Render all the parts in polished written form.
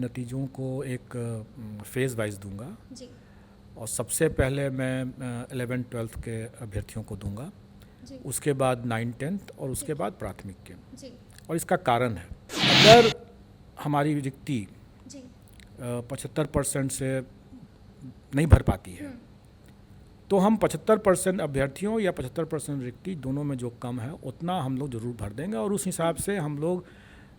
नतीजों को एक फेज़ वाइज दूंगा जी और सबसे पहले मैं 11th-12th के अभ्यर्थियों को दूंगा, जी उसके बाद 9th-10th और उसके बाद प्राथमिक के। जी और इसका कारण है, अगर हमारी रिक्ति जी 75% से नहीं भर पाती है तो हम 75% अभ्यर्थियों या 75% रिक्ति दोनों में जो कम है उतना हम लोग ज़रूर भर देंगे। और उस हिसाब से हम लोग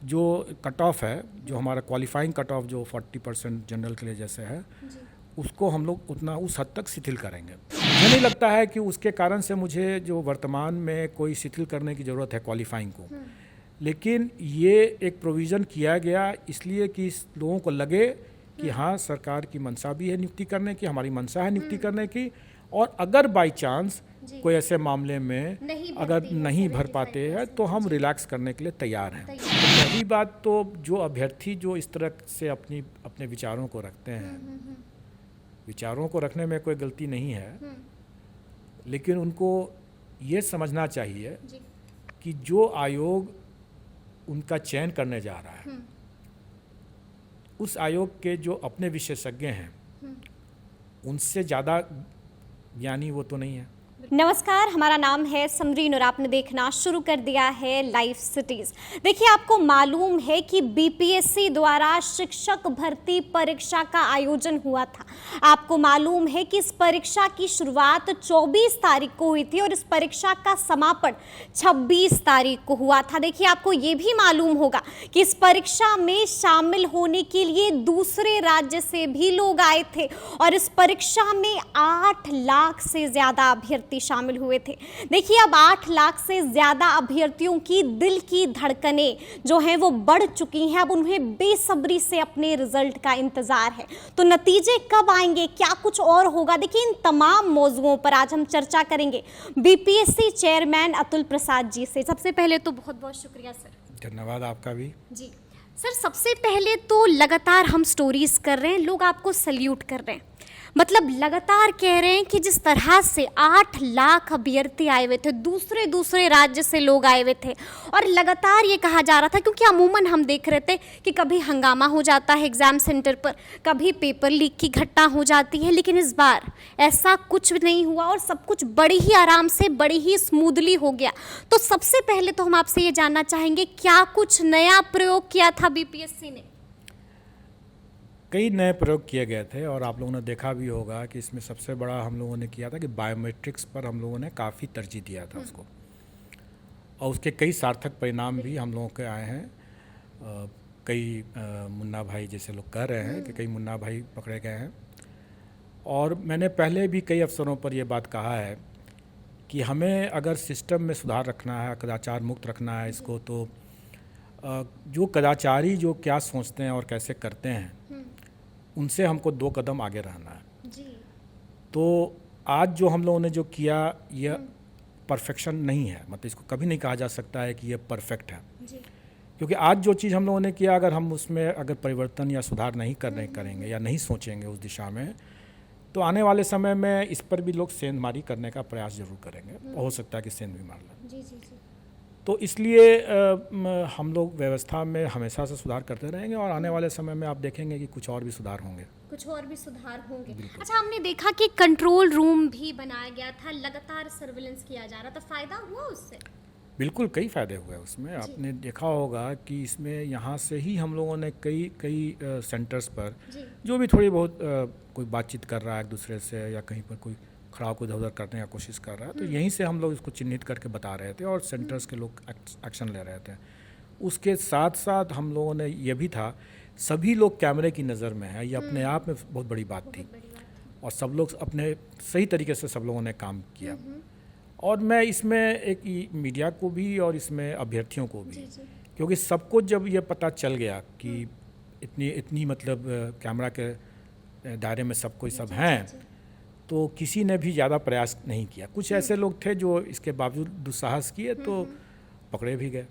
जो कट ऑफ है, जो हमारा क्वालिफाइंग कट ऑफ जो 40% जनरल के लिए जैसे है, जी उसको हम लोग उतना उस हद तक शिथिल करेंगे। मुझे नहीं लगता है कि उसके कारण से मुझे जो वर्तमान में कोई शिथिल करने की ज़रूरत है क्वालिफाइंग को, लेकिन ये एक प्रोविज़न किया गया इसलिए कि लोगों को लगे कि हाँ सरकार की मंशा भी है नियुक्ति करने की, हमारी मंशा है नियुक्ति करने की, और अगर बाई चांस कोई ऐसे मामले में अगर नहीं भर पाते हैं तो हम रिलैक्स करने के लिए तैयार हैं। तो पहली बात तो जो अभ्यर्थी जो इस तरह से अपने विचारों को रखते हैं, विचारों को रखने में कोई गलती नहीं है, लेकिन उनको ये समझना चाहिए कि जो आयोग उनका चयन करने जा रहा है उस आयोग के जो अपने विशेषज्ञ हैं उनसे ज़्यादा ज्ञानी वो तो नहीं है। नमस्कार, हमारा नाम है समरीन और आपने देखना शुरू कर दिया है लाइव सिटीज। देखिए, आपको मालूम है कि बीपीएससी द्वारा शिक्षक भर्ती परीक्षा का आयोजन हुआ था। आपको मालूम है कि इस परीक्षा की शुरुआत 24 तारीख को हुई थी और इस परीक्षा का समापन 26 तारीख को हुआ था। देखिए, आपको ये भी मालूम होगा कि इस परीक्षा में शामिल होने के लिए दूसरे राज्य से भी लोग आए थे और इस परीक्षा में 8 लाख से ज्यादा अभ्यर्थी शामिल हुए थे। देखिए, अब 8 लाख से ज्यादा अभ्यर्थियों की दिल की धड़कनें जो हैं वो बढ़ चुकी हैं। अब उन्हें बेसब्री से अपने रिजल्ट का इंतजार है। तो नतीजे कब आएंगे, क्या कुछ और होगा, देखिए इन तमाम मौजुओं पर आज हम चर्चा करेंगे बीपीएससी चेयरमैन अतुल प्रसाद जी से। सबसे पहले तो बहुत बहुत शुक्रिया सर। धन्यवाद आपका भी। जी सर, सबसे पहले तो लगातार हम स्टोरीज कर रहे हैं, लोग आपको सल्यूट कर रहे हैं, मतलब लगातार कह रहे हैं कि जिस तरह से 8 लाख अभ्यर्थी आए हुए थे, दूसरे राज्य से लोग आए हुए थे और लगातार ये कहा जा रहा था, क्योंकि अमूमन हम देख रहे थे कि कभी हंगामा हो जाता है एग्ज़ाम सेंटर पर, कभी पेपर लीक की घटना हो जाती है, लेकिन इस बार ऐसा कुछ नहीं हुआ और सब कुछ बड़ी ही आराम से, बड़ी ही स्मूथली हो गया। तो सबसे पहले तो हम आपसे ये जानना चाहेंगे, क्या कुछ नया प्रयोग किया था बीपीएससी ने? कई नए प्रयोग किए गए थे और आप लोगों ने देखा भी होगा कि इसमें सबसे बड़ा हम लोगों ने किया था कि बायोमेट्रिक्स पर हम लोगों ने काफ़ी तरजीह दिया था उसको, और उसके कई सार्थक परिणाम भी हम लोगों के आए हैं। कई मुन्ना भाई जैसे लोग कह रहे हैं कि कई मुन्ना भाई पकड़े गए हैं। और मैंने पहले भी कई अवसरों पर यह बात कहा है कि हमें अगर सिस्टम में सुधार रखना है, कदाचार मुक्त रखना है इसको, तो जो कदाचारी जो क्या सोचते हैं और कैसे करते हैं उनसे हमको 2 कदम आगे रहना है। जी। तो आज जो हम लोगों ने जो किया यह परफेक्शन नहीं है, मतलब इसको कभी नहीं कहा जा सकता है कि यह परफेक्ट है, क्योंकि आज जो चीज़ हम लोगों ने किया अगर हम उसमें अगर परिवर्तन या सुधार नहीं करेंगे या नहीं सोचेंगे उस दिशा में, तो आने वाले समय में इस पर भी लोग सेंधमारी करने का प्रयास जरूर करेंगे, हो सकता है कि सेंध भी मार लें। जी जी जी। तो इसलिए हम लोग व्यवस्था में हमेशा से सुधार करते रहेंगे और आने वाले समय में आप देखेंगे कि कुछ और भी सुधार होंगे। अच्छा, हमने देखा कि कंट्रोल रूम भी बनाया गया था, लगातार सर्विलेंस किया जा रहा था, फायदा हुआ उससे? बिल्कुल, कई फ़ायदे हुए उसमें। आपने देखा होगा कि इसमें यहाँ से ही हम लोगों ने कई सेंटर्स पर जो भी थोड़ी बहुत कोई बातचीत कर रहा है एक दूसरे से या कहीं पर कोई खड़ा को इधर उधर करने की कोशिश कर रहा है, तो यहीं से हम लोग इसको चिन्हित करके बता रहे थे और सेंटर्स के लोग एक्शन ले रहे थे। उसके साथ साथ हम लोगों ने ये भी था, सभी लोग कैमरे की नज़र में है, ये अपने आप में बहुत बड़ी बात थी और सब लोग अपने सही तरीके से सब लोगों ने काम किया। और मैं इसमें एक मीडिया को भी और इसमें अभ्यर्थियों को भी, क्योंकि सबको जब ये पता चल गया कि इतनी मतलब कैमरा के दायरे में सब कोई सब हैं, तो किसी ने भी ज़्यादा प्रयास नहीं किया। कुछ ऐसे लोग थे जो इसके बावजूद दुस्साहस किए तो पकड़े भी गए।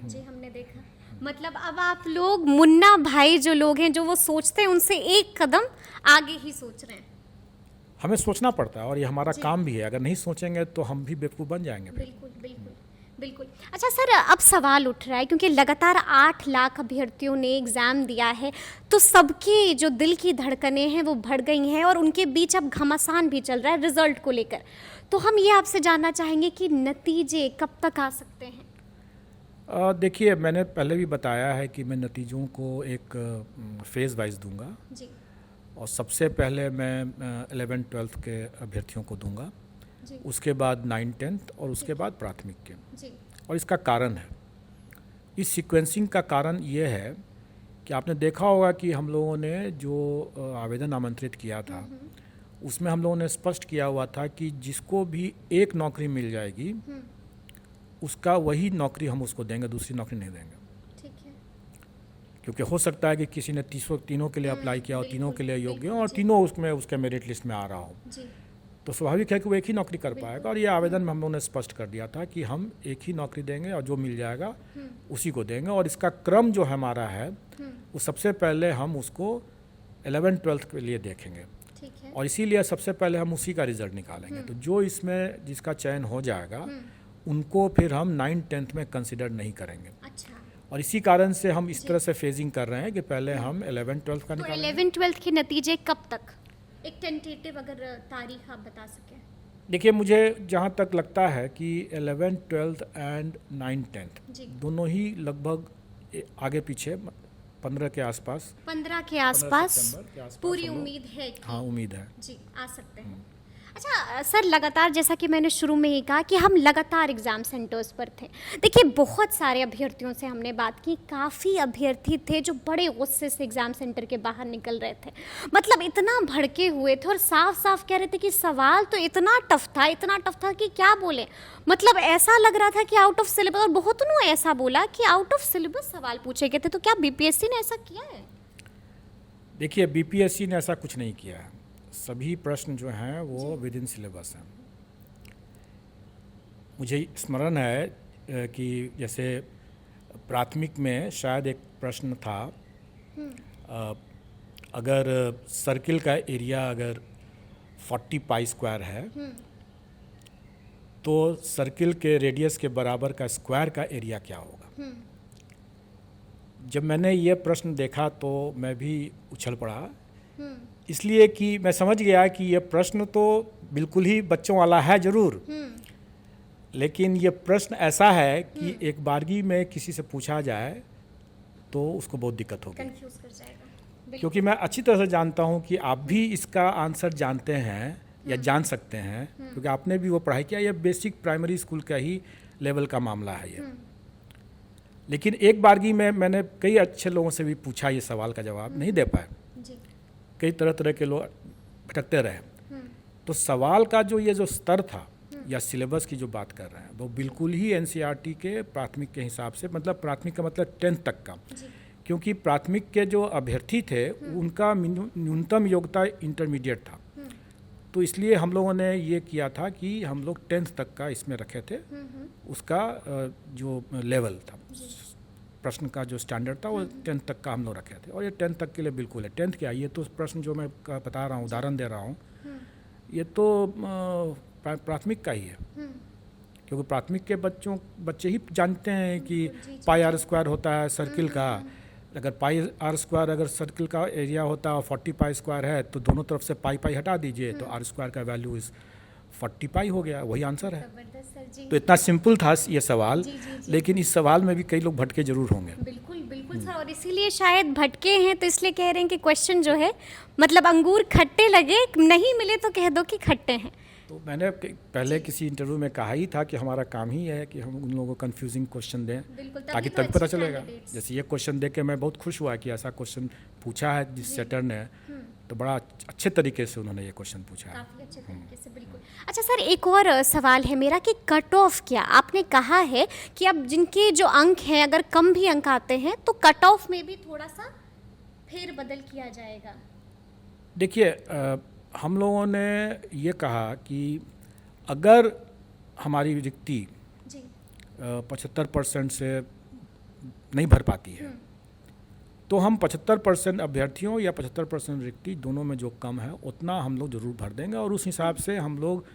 जी, हमने देखा। मतलब अब आप लोग मुन्ना भाई जो लोग हैं, जो वो सोचते हैं उनसे एक कदम आगे ही सोच रहे हैं। हमें सोचना पड़ता है और ये हमारा काम भी है, अगर नहीं सोचेंगे तो हम भी बेवकूफ़ बन जाएंगे। बिल्कुल बिल्कुल। बिल्कुल। अच्छा सर, अब सवाल उठ रहा है क्योंकि लगातार 8 लाख अभ्यर्थियों ने एग्ज़ाम दिया है, तो सबकी जो दिल की धड़कनें हैं वो बढ़ गई हैं और उनके बीच अब घमासान भी चल रहा है रिजल्ट को लेकर। तो हम ये आपसे जानना चाहेंगे कि नतीजे कब तक आ सकते हैं? देखिए, मैंने पहले भी बताया है कि मैं नतीजों को एक फेज़ वाइज दूंगा जी और सबसे पहले मैं 11th-12th के अभ्यर्थियों को दूंगा, जी उसके बाद 9th-10th और उसके बाद प्राथमिक के। जी और इसका कारण है, इस सीक्वेंसिंग का कारण ये है कि आपने देखा होगा कि हम लोगों ने जो आवेदन आमंत्रित किया था उसमें हम लोगों ने स्पष्ट किया हुआ था कि जिसको भी एक नौकरी मिल जाएगी उसका वही नौकरी हम उसको देंगे, दूसरी नौकरी नहीं देंगे। ठीक है। क्योंकि हो सकता है कि किसी ने तीनों के लिए अप्लाई किया हो, तीनों के लिए योग्य हो और तीनों उसमें उसके मेरिट लिस्ट में आ रहा हो, जी तो स्वाभाविक है कि वो एक ही नौकरी कर पाएगा। और ये आवेदन में हम लोगों ने स्पष्ट कर दिया था कि हम एक ही नौकरी देंगे और जो मिल जाएगा उसी को देंगे। और इसका क्रम जो हमारा है वो सबसे पहले हम उसको 11th-12th के लिए देखेंगे ठीक है। और इसीलिए सबसे पहले हम उसी का रिजल्ट निकालेंगे। तो जो इसमें जिसका चयन हो जाएगा उनको फिर हम 9th-10th में कंसिडर नहीं करेंगे। अच्छा, और इसी कारण से हम इस तरह से फेजिंग कर रहे हैं कि पहले हम 11th-12th का तो निकालेंगे। 11th-12th के नतीजे कब तक? एक टेंटेटिव अगर तारीख आप बता सकें। देखिए, मुझे जहाँ तक लगता है कि 11th-12th एंड 9th-10th जी दोनों ही लगभग आगे पीछे 15 के आसपास 15 के आसपास सितंबर के आसपास पूरी हम लोग- उम्मीद है कि हाँ, उम्मीद है। जी आ सकते हैं। अच्छा सर, लगातार जैसा कि मैंने शुरू में ही कहा कि हम लगातार एग्ज़ाम सेंटर्स पर थे। देखिए, बहुत सारे अभ्यर्थियों से हमने बात की, काफ़ी अभ्यर्थी थे जो बड़े गुस्से से एग्ज़ाम सेंटर के बाहर निकल रहे थे। मतलब इतना भड़के हुए थे और साफ साफ कह रहे थे कि सवाल तो इतना टफ था कि क्या बोले। मतलब ऐसा लग रहा था कि आउट ऑफ सिलेबस, और बहुतों ने ऐसा बोला कि आउट ऑफ सिलेबस सवाल पूछे गए थे। तो क्या बीपीएससी ने ऐसा किया है? देखिए, बीपीएससी ने ऐसा कुछ नहीं किया है। सभी प्रश्न जो हैं वो विद इन सिलेबस हैं। मुझे स्मरण है कि जैसे प्राथमिक में शायद एक प्रश्न था, अगर सर्किल का एरिया अगर 40 पाई स्क्वायर है तो सर्किल के रेडियस के बराबर का स्क्वायर का एरिया क्या होगा। जब मैंने ये प्रश्न देखा तो मैं भी उछल पड़ा, इसलिए कि मैं समझ गया कि ये प्रश्न तो बिल्कुल ही बच्चों वाला है ज़रूर, लेकिन ये प्रश्न ऐसा है कि एक बारगी में किसी से पूछा जाए तो उसको बहुत दिक्कत होगी। कंफ्यूज कर जाएगा। क्योंकि मैं अच्छी तरह से जानता हूँ कि आप भी इसका आंसर जानते हैं या जान सकते हैं, क्योंकि आपने भी वो पढ़ाई किया। ये बेसिक प्राइमरी स्कूल का ही लेवल का मामला है ये। लेकिन एक बारगी में मैंने कई अच्छे लोगों से भी पूछा, ये सवाल का जवाब नहीं दे पाए। जी कई तरह तरह के लोग भटकते रहे। तो सवाल का ये जो स्तर था या सिलेबस की जो बात कर रहे हैं वो बिल्कुल ही एनसीईआरटी के प्राथमिक के हिसाब से, मतलब प्राथमिक का मतलब 10th तक का, क्योंकि प्राथमिक के जो अभ्यर्थी थे उनका न्यूनतम योग्यता इंटरमीडिएट था। तो इसलिए हम लोगों ने ये किया था कि हम लोग 10th तक का इसमें रखे थे। उसका जो लेवल था, प्रश्न का जो स्टैंडर्ड था वो 10th तक का हम लोग रखे थे। और ये 10th तक के लिए बिल्कुल है। 10th क्या, ये तो प्रश्न जो मैं बता रहा हूँ, उदाहरण दे रहा हूँ, ये तो प्राथमिक का ही है। क्योंकि प्राथमिक के बच्चे ही जानते हैं कि पाई आर स्क्वायर होता है सर्किल का। अगर पाई आर स्क्वायर अगर सर्किल का एरिया होता है 40 पाई स्क्वायर है तो दोनों तरफ से पाई हटा दीजिए तो आर स्क्वायर का वैल्यू इस 40 पाई हो गया, वही आंसर है। जबरदस्त सर जी। तो इतना सिंपल था ये सवाल। जी, जी, जी। लेकिन इस सवाल में भी कई लोग भटके जरूर होंगे। बिल्कुल बिल्कुल सर, और इसीलिए शायद भटके हैं, तो इसलिए कह रहे हैं कि क्वेश्चन जो है, मतलब अंगूर खट्टे लगे, नहीं मिले तो कह दो कि खट्टे हैं। तो मैंने पहले किसी इंटरव्यू में कहा ही था कि हमारा काम ही है कि हम उन लोगों को कंफ्यूजिंग क्वेश्चन दें, बिल्कुल, तभी ताकि तो तब पता अच्छे चलेगा। candidates। जैसे ये क्वेश्चन देख के मैं बहुत खुश हुआ कि ऐसा क्वेश्चन पूछा है जिस सेटर ने, तो बड़ा अच्छे तरीके से उन्होंने ये क्वेश्चन पूछा है। काफी अच्छे तरीके से, बिल्कुल। अच्छा सर, एक और सवाल है मेरा कि कट ऑफ क्या, आपने कहा है कि अब जिनके जो अंक हैं अगर कम भी अंक आते हैं तो कट ऑफ में भी थोड़ा सा फेर बदल किया जाएगा। देखिए, हम लोगों ने ये कहा कि अगर हमारी रिक्ति जी 75% से नहीं भर पाती है तो हम 75% अभ्यर्थियों या 75% रिक्ति दोनों में जो कम है उतना हम लोग ज़रूर भर देंगे। और उस हिसाब से हम लोग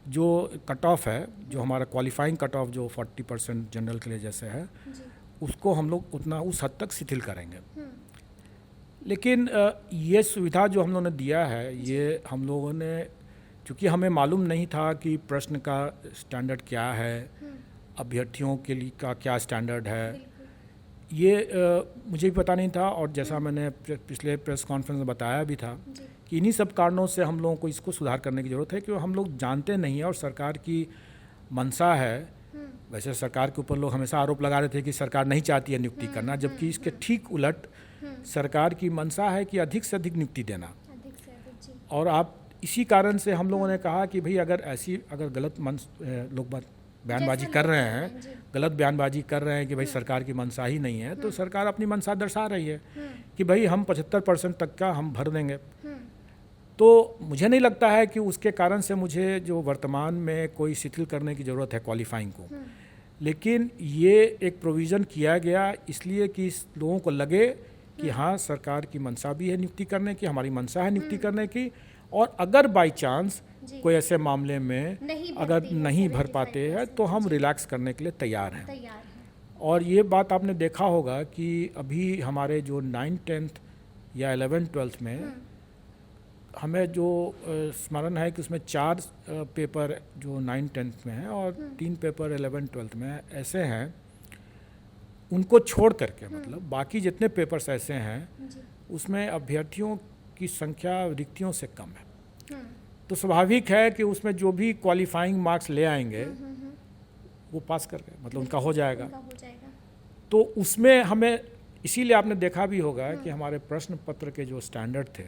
जो कट ऑफ है, जो हमारा क्वालिफाइंग कट ऑफ जो 40% जनरल के लिए जैसे है, उसको हम लोग उतना उस हद तक शिथिल करेंगे। लेकिन ये सुविधा जो हम लोगों ने दिया है, ये हम लोगों ने, क्योंकि हमें मालूम नहीं था कि प्रश्न का स्टैंडर्ड क्या है, अभ्यर्थियों के लिए का क्या स्टैंडर्ड है, ये मुझे भी पता नहीं था। और जैसा मैंने पिछले प्रेस कॉन्फ्रेंस में बताया भी था कि इन्हीं सब कारणों से हम लोगों को इसको सुधार करने की ज़रूरत है, क्योंकि हम लोग जानते नहीं हैं और सरकार की मंशा है। वैसे सरकार के ऊपर लोग हमेशा आरोप लगा रहे थे कि सरकार नहीं चाहती है नियुक्ति करना, जबकि इसके ठीक उलट सरकार की मंशा है कि अधिक से अधिक नियुक्ति देना। और आप इसी कारण से हम लोगों ने कहा कि भाई अगर गलत लोग बयानबाजी कर रहे हैं, गलत बयानबाजी कर रहे हैं कि भाई सरकार की मंशा ही नहीं है, तो सरकार अपनी मंशा दर्शा रही है कि भाई हम 75% तक का हम भर देंगे। तो मुझे नहीं लगता है कि उसके कारण से मुझे जो वर्तमान में कोई शिथिल करने की ज़रूरत है क्वालिफाइंग को। लेकिन ये एक प्रोविज़न किया गया इसलिए कि लोगों को लगे कि हाँ, सरकार की मंशा भी है नियुक्ति करने की, हमारी मंशा है नियुक्ति करने की, और अगर बाई चांस कोई ऐसे मामले में अगर नहीं भर पाते हैं तो हम रिलैक्स करने के लिए तैयार हैं। और ये बात आपने देखा होगा कि अभी हमारे जो 9th 10th या 11th 12th में हमें जो स्मरण है कि उसमें 4 पेपर जो 9th 10th में हैं और 3 पेपर 11th 12th में ऐसे हैं, उनको छोड़ करके मतलब बाकी जितने पेपर्स ऐसे हैं उसमें अभ्यर्थियों की संख्या रिक्तियों से कम है। तो स्वाभाविक है कि उसमें जो भी क्वालिफाइंग मार्क्स ले आएंगे वो पास कर गए, मतलब उनका हो जाएगा। तो उसमें हमें, इसीलिए आपने देखा भी होगा कि हमारे प्रश्न पत्र के जो स्टैंडर्ड थे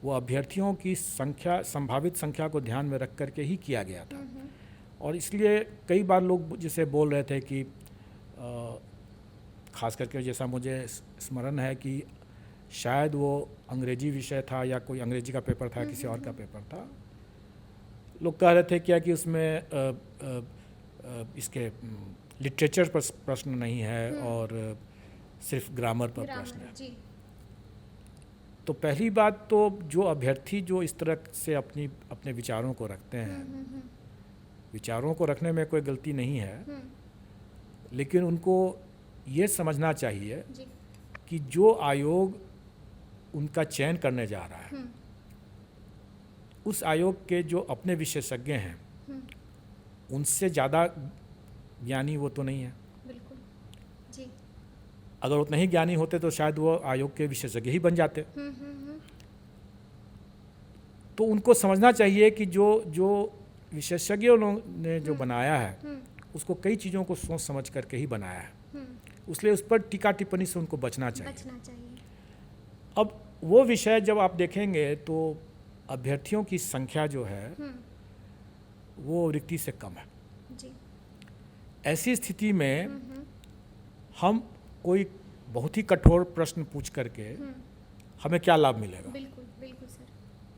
वो अभ्यर्थियों की संख्या, संभावित संख्या को ध्यान में रख करके ही किया गया था। और इसलिए कई बार लोग जिसे बोल रहे थे कि खास करके जैसा मुझे स्मरण है कि शायद वो अंग्रेजी विषय था या कोई अंग्रेजी का पेपर था, किसी और का पेपर था, लोग कह रहे थे क्या कि उसमें इसके लिटरेचर पर प्रश्न नहीं है और सिर्फ ग्रामर पर प्रश्न है। तो पहली बात तो जो अभ्यर्थी जो इस तरह से अपने विचारों को रखते हैं, विचारों को रखने में कोई गलती नहीं है, लेकिन उनको ये समझना चाहिए कि जो आयोग उनका चयन करने जा रहा है, उस आयोग के जो अपने विशेषज्ञ हैं उनसे ज़्यादा ज्ञानी वो तो नहीं है। बिल्कुल जी। अगर उतने ही ज्ञानी होते तो शायद वो आयोग के विशेषज्ञ ही बन जाते। तो उनको समझना चाहिए कि जो विशेषज्ञों ने जो बनाया है उसको कई चीज़ों को सोच समझ करके ही बनाया है, इसलिए उस पर टीका टिप्पणी से उनको बचना चाहिए। अब वो विषय जब आप देखेंगे तो अभ्यर्थियों की संख्या जो है वो रिक्ति से कम है जी। ऐसी स्थिति में हम कोई बहुत ही कठोर प्रश्न पूछ करके हमें क्या लाभ मिलेगा? बिल्कुल बिल्कुल सर।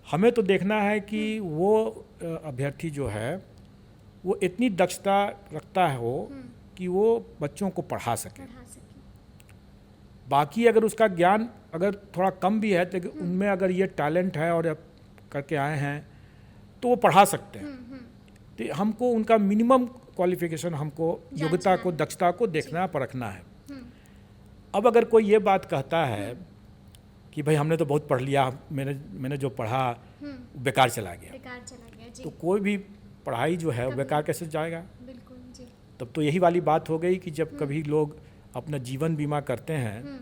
हमें तो देखना है कि वो अभ्यर्थी जो है वो इतनी दक्षता रखता हो कि वो बच्चों को पढ़ा सके। बाकी अगर उसका ज्ञान अगर थोड़ा कम भी है तो उनमें अगर ये टैलेंट है और करके आए हैं तो वो पढ़ा सकते हैं। तो हमको उनका मिनिमम क्वालिफिकेशन, हमको योग्यता को, दक्षता को देखना परखना है। अब अगर कोई ये बात कहता है कि भाई हमने तो बहुत पढ़ लिया, मैंने जो पढ़ा बेकार चला गया जी। तो कोई भी पढ़ाई जो है बेकार कैसे जाएगा? बिल्कुल जी। तब तो यही वाली बात हो गई कि जब कभी लोग अपना जीवन बीमा करते हैं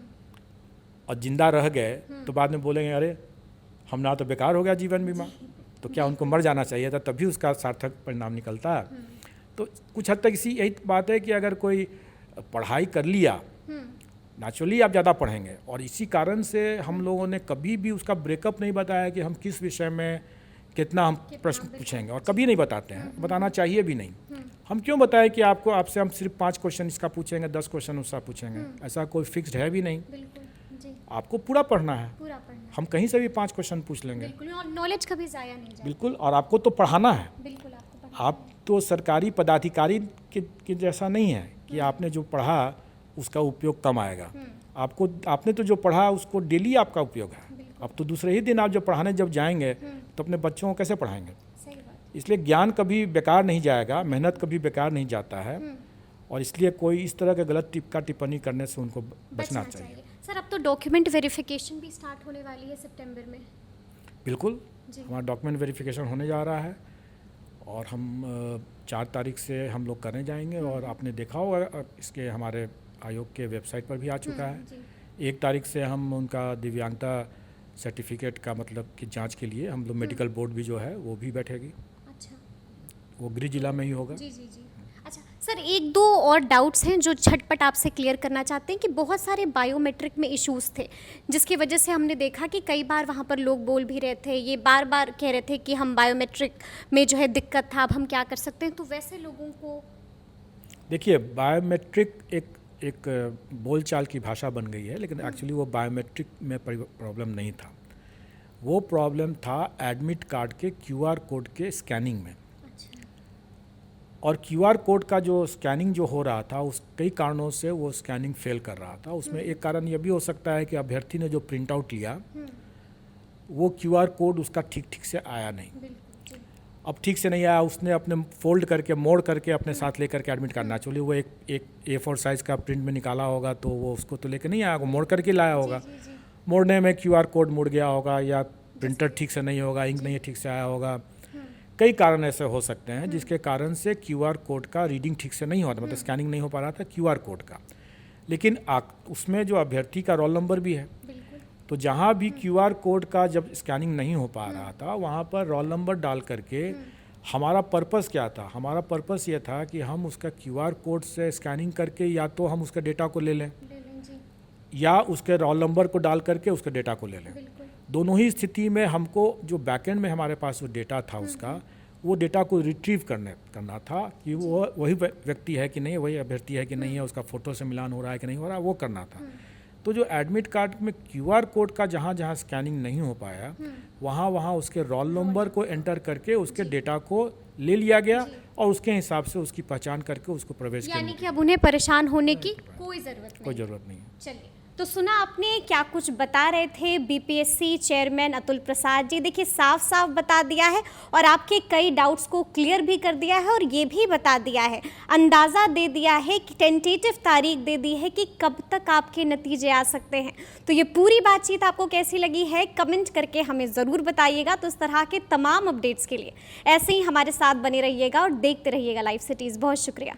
और जिंदा रह गए तो बाद में बोलेंगे अरे हमारा तो बेकार हो गया जीवन बीमा। तो क्या उनको मर जाना चाहिए था, तभी उसका सार्थक परिणाम निकलता है। तो कुछ हद तक यही बात है कि अगर कोई पढ़ाई कर लिया, नेचुरली आप ज़्यादा पढ़ेंगे। और इसी कारण से हम लोगों ने कभी भी उसका ब्रेकअप नहीं बताया कि हम किस विषय में कितना हम प्रश्न पूछेंगे, और कभी नहीं बताते हैं, बताना चाहिए भी नहीं। हम क्यों बताएं कि आपसे हम सिर्फ 5 क्वेश्चन इसका पूछेंगे, 10 क्वेश्चन उसका पूछेंगे? ऐसा कोई फिक्स्ड है भी नहीं। आपको पूरा पढ़ना है, हम कहीं से भी 5 क्वेश्चन पूछ लेंगे। नॉलेज कभी ज़ाया नहीं जाए। बिल्कुल। और आपको तो पढ़ाना है। बिल्कुल, आप तो सरकारी पदाधिकारी के जैसा नहीं है कि आपने जो पढ़ा उसका उपयोग कम आएगा। आपने तो जो पढ़ा उसको डेली आपका उपयोग है। अब तो दूसरे ही दिन आप जब पढ़ाने जब जाएंगे तो अपने बच्चों को कैसे पढ़ाएंगे? इसलिए ज्ञान कभी बेकार नहीं जाएगा, मेहनत कभी बेकार नहीं जाता है, और इसलिए कोई इस तरह के गलत टिप्पणी करने से उनको बचना चाहिए। सर अब तो डॉक्यूमेंट वेरिफिकेशन भी स्टार्ट होने वाली है सितंबर में। बिल्कुल, हमारा डॉक्यूमेंट वेरिफिकेशन होने जा रहा है और हम 4 तारीख से हम लोग करने जाएंगे, और आपने देखा होगा इसके हमारे आयोग के वेबसाइट पर भी आ चुका है। 1 तारीख से हम उनका दिव्यांगता सर्टिफिकेट का मतलब कि जांच के लिए हम लोग मेडिकल बोर्ड भी जो है वो भी बैठेगी। अच्छा, वो गृह जिला में ही होगा। जी जी जी। अच्छा सर, 1-2 और डाउट्स हैं जो झटपट आपसे क्लियर करना चाहते हैं कि बहुत सारे बायोमेट्रिक में इश्यूज थे, जिसकी वजह से हमने देखा कि कई बार वहाँ पर लोग बोल भी रहे थे, ये बार बार कह रहे थे कि हम बायोमेट्रिक में जो है दिक्कत था, अब हम क्या कर सकते हैं, तो वैसे लोगों को देखिए बायोमेट्रिक एक बोलचाल की भाषा बन गई है, लेकिन एक्चुअली वो बायोमेट्रिक में प्रॉब्लम नहीं था। वो प्रॉब्लम था एडमिट कार्ड के QR कोड के स्कैनिंग में। और QR कोड का जो स्कैनिंग जो हो रहा था, उस कई कारणों से वो स्कैनिंग फेल कर रहा था। उसमें एक कारण यह भी हो सकता है कि अभ्यर्थी ने जो प्रिंट आउट लिया वो QR कोड उसका ठीक से आया नहीं। अब ठीक से नहीं आया, उसने अपने फोल्ड करके मोड़ करके अपने साथ लेकर के एडमिट कार्ड, नेचुरली वो एक A4 साइज़ का प्रिंट में निकाला होगा तो वो उसको तो लेकर नहीं आया, वो मोड़ करके लाया होगा। मोड़ने में QR कोड मुड़ गया होगा, या प्रिंटर ठीक से नहीं होगा, इंक नहीं ठीक से आया होगा। कई कारण ऐसे हो सकते हैं जिसके कारण से QR कोड का रीडिंग ठीक से नहीं होता, मतलब स्कैनिंग नहीं हो पा रहा था QR कोड का। लेकिन उसमें जो अभ्यर्थी का रोल नंबर भी है, तो जहाँ भी QR कोड का जब स्कैनिंग नहीं हो पा रहा था वहाँ पर रोल नंबर डाल करके हमारा पर्पस क्या था? हमारा पर्पस ये था कि हम उसका QR कोड से स्कैनिंग करके या तो हम उसके डेटा को ले लें या उसके रोल नंबर को डाल करके उसके डेटा को ले लें। दोनों ही स्थिति में हमको जो बैकएंड में हमारे पास जो डेटा था उसका, वो डेटा को रिट्रीव करना था कि वो वही व्यक्ति है कि नहीं, वही अभ्यर्थी है कि नहीं है, उसका फ़ोटो से मिलान हो रहा है कि नहीं हो रहा है, वो करना था। तो जो एडमिट कार्ड में QR कोड का जहाँ स्कैनिंग नहीं हो पाया, वहाँ उसके रोल नंबर को एंटर करके उसके डेटा को ले लिया गया और उसके हिसाब से उसकी पहचान करके उसको प्रवेश यानी कि अब उन्हें परेशान होने की कोई ज़रूरत नहीं है। चलिए, तो सुना आपने क्या कुछ बता रहे थे BPSC चेयरमैन अतुल प्रसाद जी। देखिए साफ साफ बता दिया है और आपके कई डाउट्स को क्लियर भी कर दिया है, और ये भी बता दिया है, अंदाज़ा दे दिया है कि टेंटेटिव तारीख दे दी है कि कब तक आपके नतीजे आ सकते हैं। तो ये पूरी बातचीत आपको कैसी लगी है कमेंट करके हमें ज़रूर बताइएगा। तो इस तरह के तमाम अपडेट्स के लिए ऐसे ही हमारे साथ बने रहिएगा और देखते रहिएगा लाइव सिटीज़। बहुत शुक्रिया।